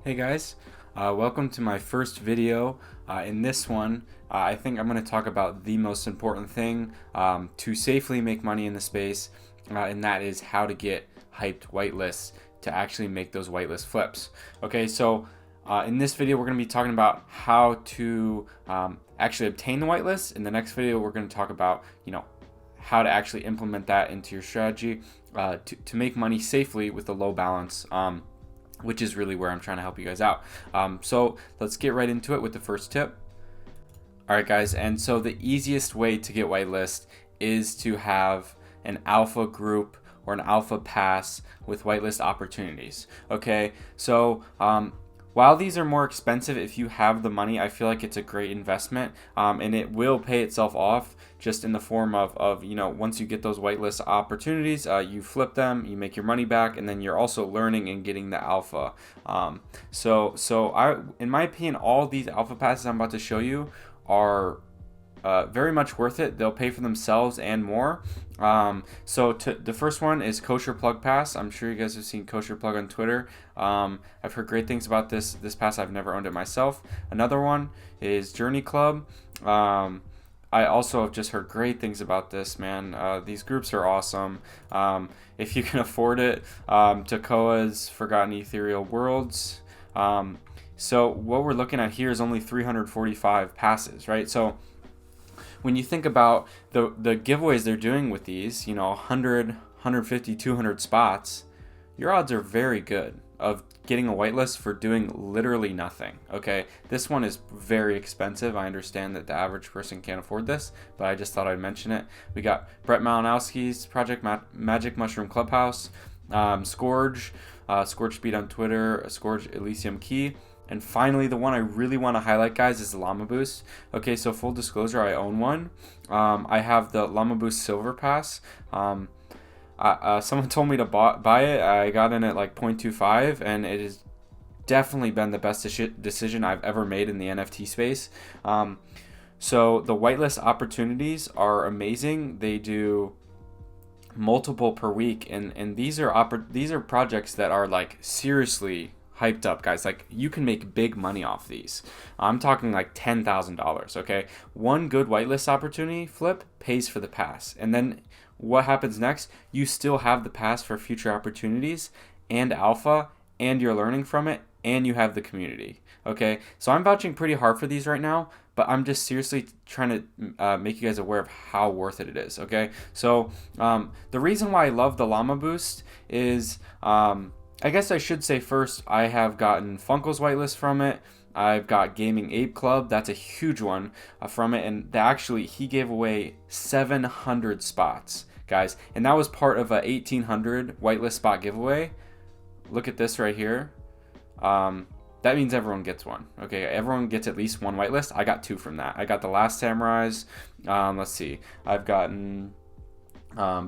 Hey guys, welcome to my first video. In this one, I think I'm going to talk about the most important thing to safely make money in the space, and that is how to get hyped whitelists to actually make those whitelist flips. Okay, so in this video, we're going to be talking about how to actually obtain the whitelist. In the next video, we're going to talk about, how to actually implement that into your strategy to make money safely with a low balance. Which is really where I'm trying to help you guys out. So let's get right into it with the first tip. All right, guys, and so the easiest way to get whitelist is to have an alpha group or an alpha pass with whitelist opportunities. Okay, so while these are more expensive, if you have the money, I feel like it's a great investment, and it will pay itself off just in the form of once you get those whitelist opportunities, you flip them, you make your money back, and then you're also learning and getting the alpha. In my opinion, all these alpha passes I'm about to show you are very much worth it. They'll pay for themselves and more. The first one is Kosher Plug Pass. I'm sure you guys have seen Kosher Plug on Twitter. I've heard great things about this pass. I've never owned it myself. Another one is Journey Club. I also have just heard great things about this, man. These groups are awesome. If you can afford it, Takoa's Forgotten Ethereal Worlds. So what we're looking at here is only 345 passes, right? So when you think about the giveaways they're doing with these, 100, 150, 200 spots, your odds are very good of getting a whitelist for doing literally nothing. Okay, this one is very expensive. I understand that the average person can't afford this, but I just thought I'd mention it. We got Brett Malinowski's Project Magic Mushroom Clubhouse, Scourge Speed on Twitter, Scourge Elysium Key. And finally, the one I really want to highlight, guys, is the Llama Boost. Okay, so full disclosure, I own one. I have the Llama Boost Silver Pass. Someone told me to buy it. I got in at like 0.25, and it has definitely been the best decision I've ever made in the NFT space. So the whitelist opportunities are amazing. They do multiple per week, and these are projects that are like seriously hyped up, guys. Like, you can make big money off these. I'm talking like $10,000. Okay, one good whitelist opportunity flip pays for the pass, and then what happens next? You still have the pass for future opportunities and alpha, and you're learning from it, and you have the community. Okay, so I'm vouching pretty hard for these right now, but I'm just seriously trying to make you guys aware of how worth it is. Okay, so the reason why I love the Llama Boost is I guess I should say first, I have gotten Funkel's whitelist from it. I've got Gaming Ape Club. That's a huge one from it. And he gave away 700 spots, guys. And that was part of a 1,800 whitelist spot giveaway. Look at this right here. That means everyone gets one. Okay, everyone gets at least one whitelist. I got two from that. I got the Last Samurais. Let's see. I've gotten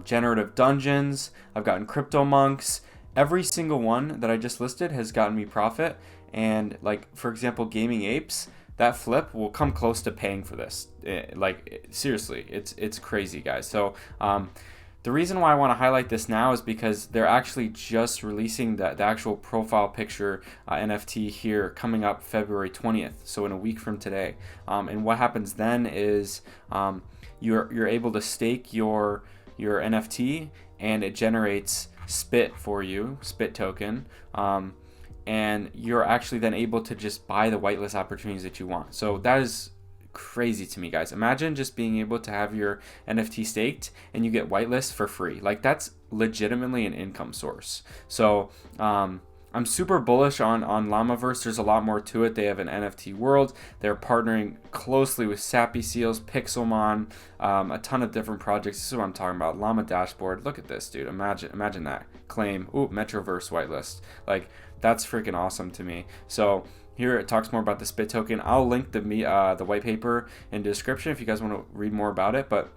Generative Dungeons. I've gotten Crypto Monks. Every single one that I just listed has gotten me profit. And like, for example, Gaming Apes, that flip will come close to paying for this. Seriously, it's crazy, guys. So the reason why I want to highlight this now is because they're actually just releasing the actual profile picture NFT here coming up February 20th, so in a week from today. And what happens then is you're able to stake your NFT, and it generates spit for you, spit token, and you're actually then able to just buy the whitelist opportunities that you want. So that is crazy to me, guys. Imagine just being able to have your NFT staked and you get whitelist for free. Like, that's legitimately an income source. So I'm super bullish on Llamaverse. There's a lot more to it. They have an NFT world. They're partnering closely with Sappy Seals, Pixelmon, a ton of different projects. This is what I'm talking about. Llama Dashboard. Look at this, dude. Imagine that. Claim. Ooh, Metroverse whitelist. Like, that's freaking awesome to me. So here it talks more about the spit token. I'll link the white paper in the description if you guys want to read more about it. But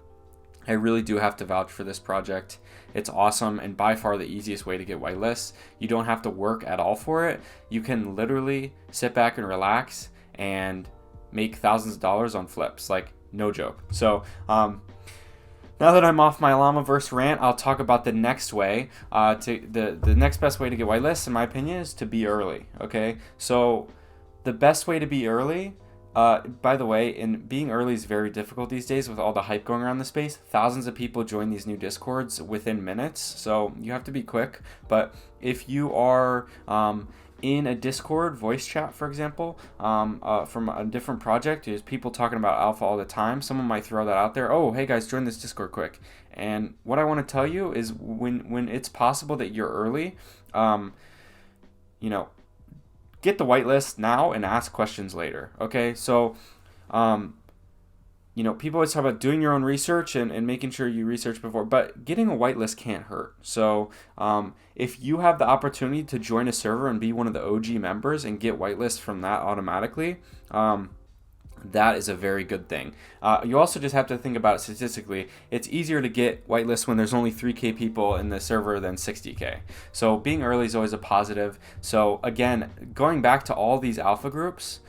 I really do have to vouch for this project. It's awesome, and by far the easiest way to get whitelists. You don't have to work at all for it. You can literally sit back and relax and make thousands of dollars on flips. Like, no joke. So now that I'm off my Llamaverse rant, I'll talk about the next way. The next best way to get whitelists, in my opinion, is to be early. Okay, so the best way to be early. By the way, being early is very difficult these days with all the hype going around the space. Thousands of people join these new Discords within minutes, so you have to be quick. But if you are in a Discord voice chat, for example, from a different project, there's people talking about alpha all the time. Someone might throw that out there. Oh, hey guys, join this Discord quick. And what I want to tell you is when it's possible that you're early, you know, get the whitelist now and ask questions later. Okay, so you know, people always talk about doing your own research and making sure you research before, but getting a whitelist can't hurt. So if you have the opportunity to join a server and be one of the OG members and get whitelist from that automatically, that is a very good thing. You also just have to think about it statistically. It's easier to get whitelist when there's only 3K people in the server than 60K. So being early is always a positive. So again, going back to all these alpha groups,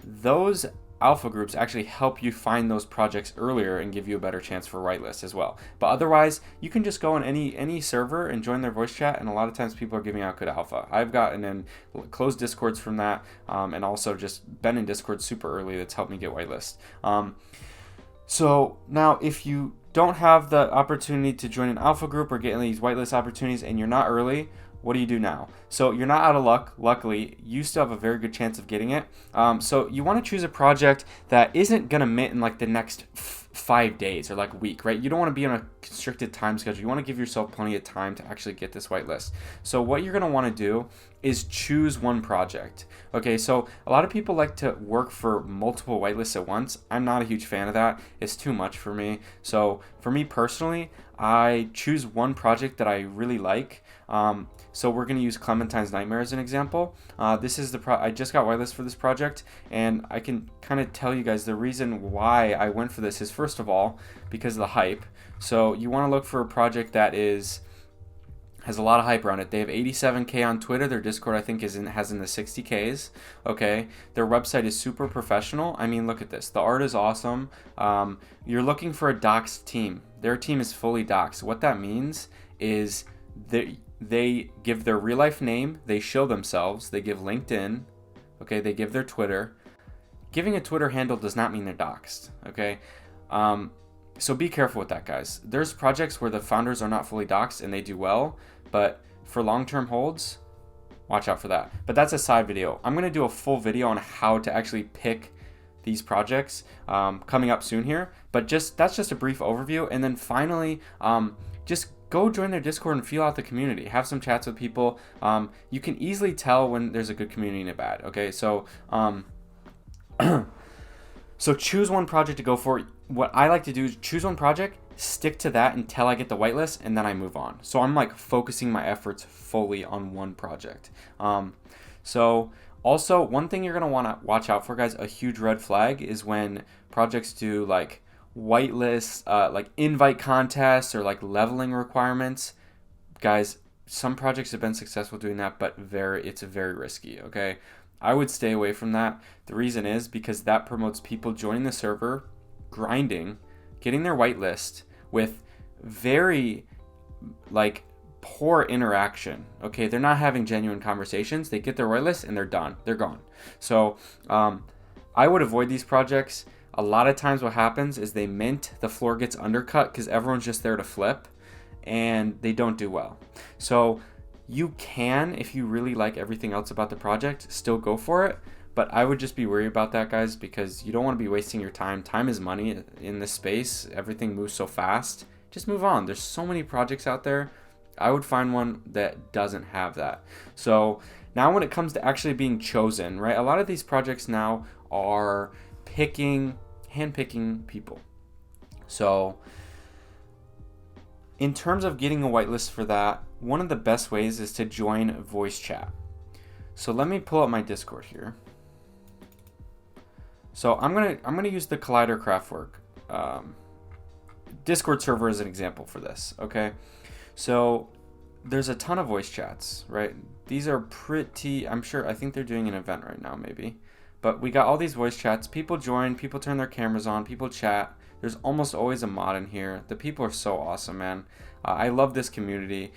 those alpha groups actually help you find those projects earlier and give you a better chance for whitelist as well. But otherwise, you can just go on any server and join their voice chat, and a lot of times people are giving out good alpha. I've gotten in closed Discords from that, and also just been in Discord super early. That's helped me get whitelist. So now if you don't have the opportunity to join an alpha group or get any of these whitelist opportunities and you're not early, what do you do now? So you're not out of luck. Luckily, you still have a very good chance of getting it. So you want to choose a project that isn't going to mint in like the next 5 days or like week, right? You don't want to be on a constricted time schedule. You want to give yourself plenty of time to actually get this whitelist. So what you're going to want to do is choose one project. Okay, so a lot of people like to work for multiple whitelists at once. I'm not a huge fan of that. It's too much for me. So for me personally, I choose one project that I really like. So we're going to use Clementine's Nightmare as an example. This is I just got whitelist for this project, and I can kind of tell you guys the reason why I went for this is, first of all, because of the hype. So you want to look for a project that has a lot of hype around it. They have 87K on Twitter. Their Discord, I think, has in the 60Ks. Okay, their website is super professional. I mean, look at this. The art is awesome. You're looking for a doxed team. Their team is fully doxed. What that means is they give their real life name, they show themselves, they give LinkedIn, okay, they give their Twitter. Giving a Twitter handle does not mean they're doxed, okay? So be careful with that, guys. There's projects where the founders are not fully doxed and they do well, but for long-term holds, watch out for that. But that's a side video. I'm gonna do a full video on how to actually pick these projects coming up soon here, but that's just a brief overview. And then finally, just go join their Discord and feel out the community. Have some chats with people. You can easily tell when there's a good community and a bad. Okay, so so choose one project to go for. What I like to do is choose one project, stick to that until I get the whitelist, and then I move on. So I'm like focusing my efforts fully on one project. So also, one thing you're gonna want to watch out for, guys, a huge red flag is when projects do like whitelist, like invite contests or like leveling requirements. Guys, some projects have been successful doing that, but it's very risky. Okay, I would stay away from that. The reason is because that promotes people joining the server, grinding, getting their whitelist with very like poor interaction. Okay, they're not having genuine conversations. They get their whitelist and they're done. They're gone. So I would avoid these projects. A lot of times what happens is they mint, the floor gets undercut because everyone's just there to flip, and they don't do well. So you can, if you really like everything else about the project, still go for it. But I would just be worried about that, guys, because you don't want to be wasting your time. Time is money in this space. Everything moves so fast. Just move on. There's so many projects out there. I would find one that doesn't have that. So now when it comes to actually being chosen, right? A lot of these projects now are handpicking people. So in terms of getting a whitelist for that, one of the best ways is to join voice chat. So let me pull up my Discord here. So I'm gonna use the Collider Craftwork Discord server as an example for this. Okay, so there's a ton of voice chats, right? These are pretty. I think they're doing an event right now, maybe. But we got all these voice chats. People join. People turn their cameras on. People chat. There's almost always a mod in here. The people are so awesome, man. I love this community.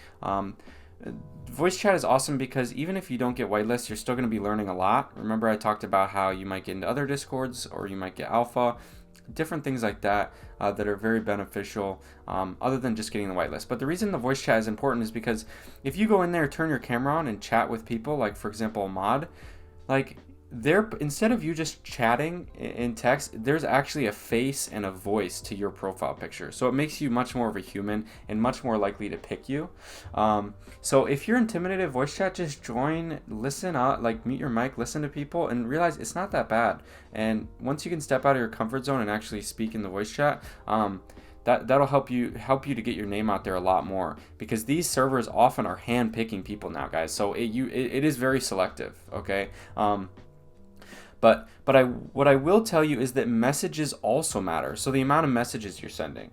Voice chat is awesome because even if you don't get whitelist, you're still going to be learning a lot. Remember I talked about how you might get into other discords or you might get alpha, different things like that that are very beneficial other than just getting the whitelist. But the reason the voice chat is important is because if you go in there, turn your camera on and chat with people, like for example a mod, like there, instead of you just chatting in text, there's actually a face and a voice to your profile picture. So it makes you much more of a human and much more likely to pick you. So if you're intimidated voice chat, just join, listen up, like mute your mic, listen to people, and realize it's not that bad. And once you can step out of your comfort zone and actually speak in the voice chat, that'll help you to get your name out there a lot more, because these servers often are hand picking people now, guys. So it is very selective. Okay. But what I will tell you is that messages also matter. So the amount of messages you're sending,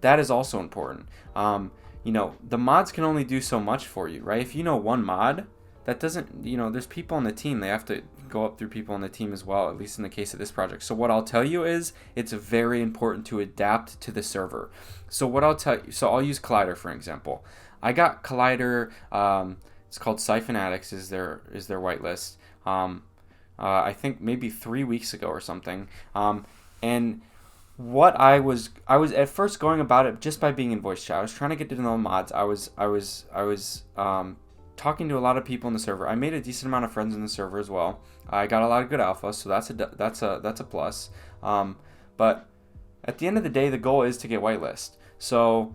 that is also important. The mods can only do so much for you, right? If you know one mod, that doesn't, there's people on the team. They have to go up through people on the team as well, at least in the case of this project. So what I'll tell you is it's very important to adapt to the server. So what I'll tell you, so I'll use Collider for example. I got Collider, it's called Siphon Addicts is their whitelist. I think maybe 3 weeks ago or something. And what I was at first going about it just by being in voice chat. I was trying to get to know the mods. I was talking to a lot of people in the server. I made a decent amount of friends in the server as well. I got a lot of good alpha, so that's a plus. But at the end of the day, the goal is to get whitelist. So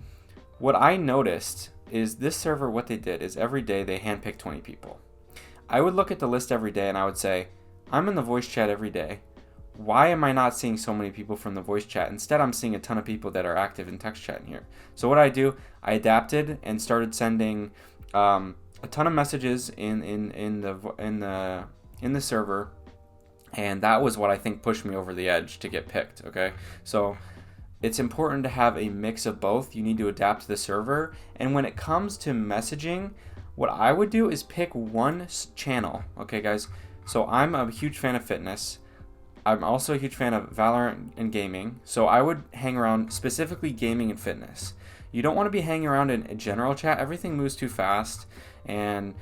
what I noticed is this server, what they did is every day they handpicked 20 people. I would look at the list every day and I would say, I'm in the voice chat every day. Why am I not seeing so many people from the voice chat? Instead, I'm seeing a ton of people that are active in text chat in here. So what I do, I adapted and started sending a ton of messages in the server, and that was what I think pushed me over the edge to get picked. Okay, so it's important to have a mix of both. You need to adapt to the server, and when it comes to messaging, what I would do is pick one channel. Okay, guys. So I'm a huge fan of fitness. I'm also a huge fan of Valorant and gaming. So I would hang around specifically gaming and fitness. You don't want to be hanging around in a general chat. Everything moves too fast, and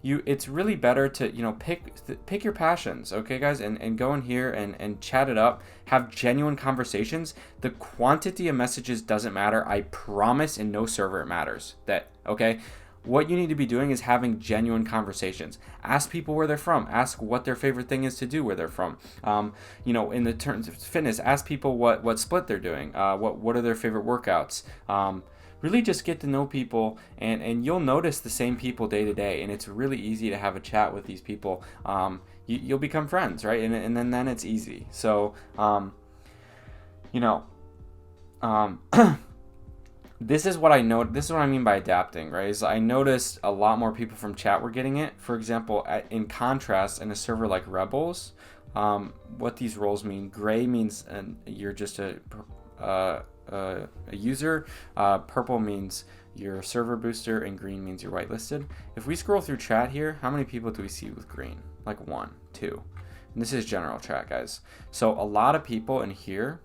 it's really better to pick your passions. Okay, guys, and go in here and chat it up. Have genuine conversations. The quantity of messages doesn't matter. I promise. In no server it matters. Okay. What you need to be doing is having genuine conversations. Ask people where they're from. Ask what their favorite thing is to do where they're from. In the terms of fitness, ask people what split they're doing. What are their favorite workouts. Really just get to know people, and you'll notice the same people day to day, and it's really easy to have a chat with these people. You'll become friends, right? And then it's easy. So, This is what I know. This is what I mean by adapting, right? Is I noticed a lot more people from chat were getting it. For example, in contrast, in a server like Rebels, what these roles mean. Gray means you're just a user. Purple means you're a server booster, and green means you're whitelisted. If we scroll through chat here, how many people do we see with green? Like 1, 2. And this is general chat, guys. So a lot of people in here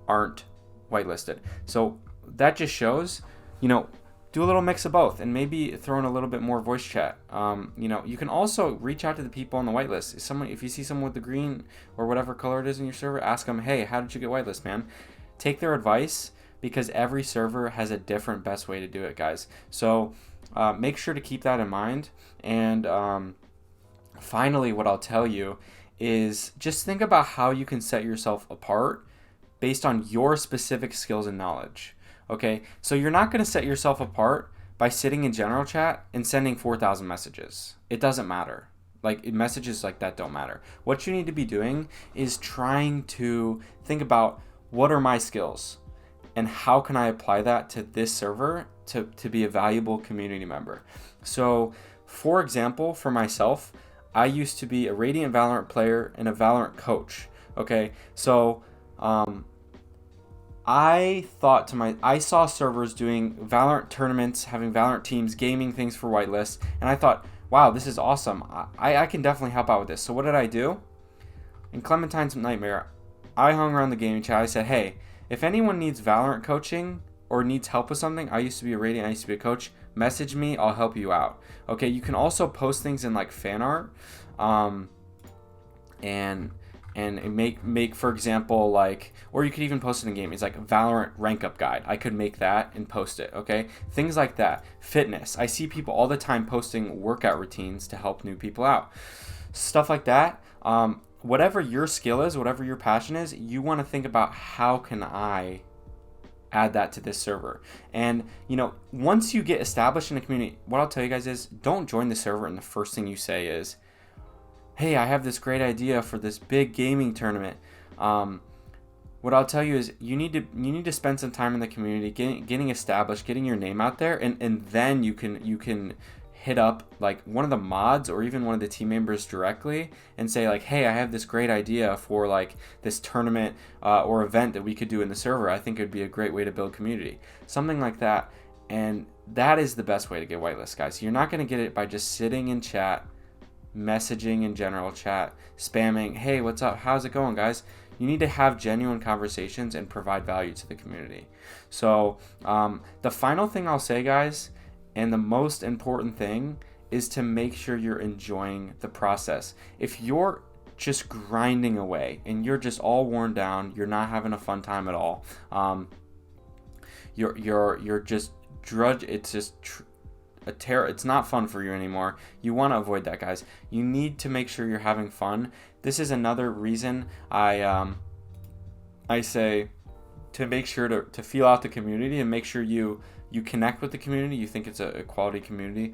aren't whitelisted. So that just shows, do a little mix of both, and maybe throw in a little bit more voice chat. You can also reach out to the people on the whitelist. If you see someone with the green or whatever color it is in your server, ask them, hey, how did you get whitelist, man? Take their advice, because every server has a different best way to do it, guys. So make sure to keep that in mind. And finally, what I'll tell you is just think about how you can set yourself apart based on your specific skills and knowledge. Okay, so you're not going to set yourself apart by sitting in general chat and sending 4,000 messages. It doesn't matter. Messages like that don't matter. What you need to be doing is trying to think about, what are my skills and how can I apply that to this server to be a valuable community member. So, for example, for myself, I used to be a Radiant Valorant player and a Valorant coach. Okay, so I saw servers doing Valorant tournaments, having Valorant teams, gaming things for whitelist, and I thought, wow, this is awesome. I can definitely help out with this. So what did I do? In Clementine's Nightmare, I hung around the gaming chat. I said, hey, if anyone needs Valorant coaching or needs help with something, I used to be a Radiant, I used to be a coach, message me, I'll help you out. Okay, you can also post things in like fan art, and make for example, like, or you could even post it in game. It's like Valorant rank up guide. I could make that and post it. Okay, things like that. Fitness. I see people all the time posting workout routines to help new people out. Stuff like that. Whatever your skill is, whatever your passion is, you want to think about how can I add that to this server. And once you get established in a community, what I'll tell you guys is, don't join the server and the first thing you say is, hey, I have this great idea for this big gaming tournament. What I'll tell you is you need to spend some time in the community, getting established, getting your name out there, and then you can hit up like one of the mods or even one of the team members directly and say like, hey, I have this great idea for like this tournament or event that we could do in the server. I think it'd be a great way to build community, something like that. And that is the best way to get whitelist, guys. You're not going to get it by just sitting in chat, messaging in general chat, spamming, hey, what's up, how's it going, guys? You need to have genuine conversations and provide value to the community. So the final thing I'll say, guys, and the most important thing, is to make sure you're enjoying the process. If you're just grinding away and you're just all worn down, you're not having a fun time at all, you're just drudge, it's just it's not fun for you anymore. You want to avoid that, guys. You need to make sure you're having fun. This is another reason I say to make sure to feel out the community and make sure you connect with the community. You think it's a quality community.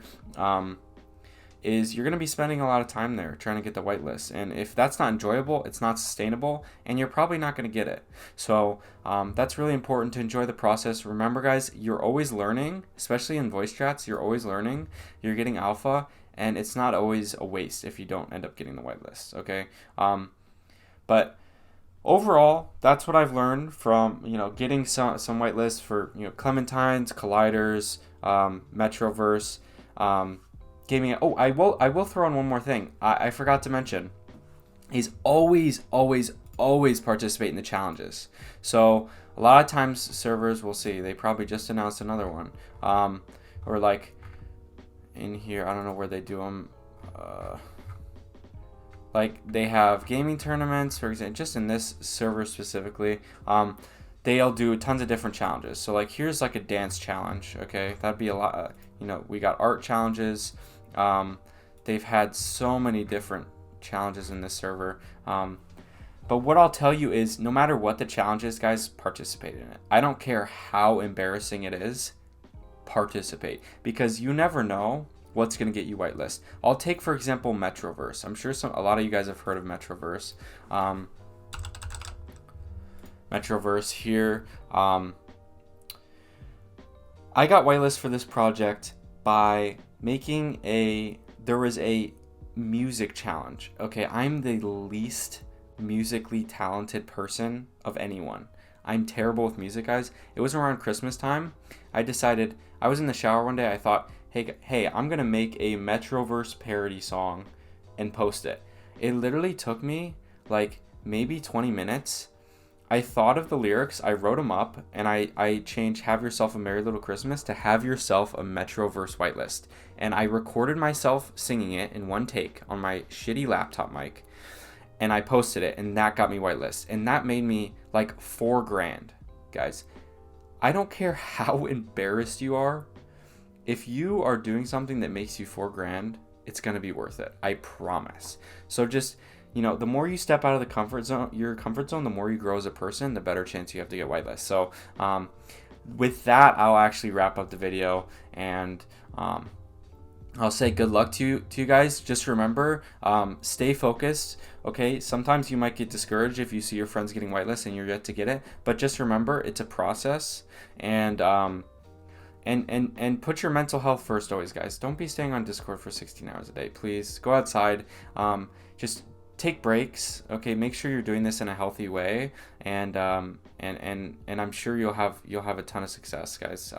Is you're going to be spending a lot of time there trying to get the whitelist. And if that's not enjoyable, it's not sustainable, and you're probably not going to get it. So that's really important, to enjoy the process. Remember, guys, you're always learning, especially in voice chats. You're always learning. You're getting alpha, and it's not always a waste if you don't end up getting the whitelist, okay? But overall, that's what I've learned from getting some whitelists for Clementines, Colliders, Metroverse, gaming. Oh, I will throw in one more thing. I forgot to mention. Is always participate in the challenges. So a lot of times servers will see, they probably just announced another one, or like in here, I don't know where they do them. Like they have gaming tournaments, for example, just in this server specifically. They'll do tons of different challenges. So like here's like a dance challenge. Okay, that'd be a lot. We got art challenges. They've had so many different challenges in this server. But what I'll tell you is, no matter what the challenge is, guys, participate in it. I don't care how embarrassing it is, participate, because you never know what's going to get you whitelist. I'll take, for example, Metroverse. I'm sure a lot of you guys have heard of Metroverse. Metroverse here. I got whitelist for this project by making there was a music challenge. Okay, I'm the least musically talented person of anyone. I'm terrible with music, guys. It was around Christmas time. I decided, I was in the shower one day, I thought, hey, I'm gonna make a Metroverse parody song and post it. It literally took me like maybe 20 minutes. I thought of the lyrics, I wrote them up, and I changed Have Yourself a Merry Little Christmas to Have Yourself a Metroverse Whitelist. And I recorded myself singing it in one take on my shitty laptop mic, and I posted it, and that got me whitelist. And that made me like $4,000, guys. I don't care how embarrassed you are. If you are doing something that makes you $4,000, it's gonna be worth it. I promise. So just, the more you step out of your comfort zone, the more you grow as a person, the better chance you have to get whitelist. So with that, I'll actually wrap up the video, and I'll say good luck to you guys. Just remember, stay focused. Okay, sometimes you might get discouraged if you see your friends getting whitelist and you're yet to get it, but just remember, it's a process, and put your mental health first always, guys. Don't be staying on Discord for 16 hours a day. Please go outside. Just take breaks. Okay, make sure you're doing this in a healthy way, and I'm sure you'll have a ton of success, guys.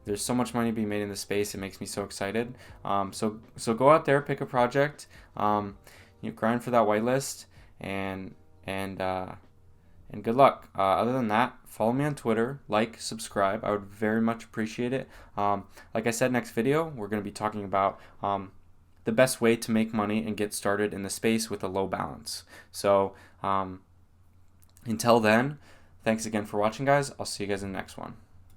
There's so much money being made in this space. It makes me so excited. So go out there, pick a project, grind for that whitelist, and and good luck. Other than that, follow me on Twitter, like, subscribe. I would very much appreciate it. Like I said, next video, we're going to be talking about the best way to make money and get started in the space with a low balance. So until then, thanks again for watching, guys. I'll see you guys in the next one.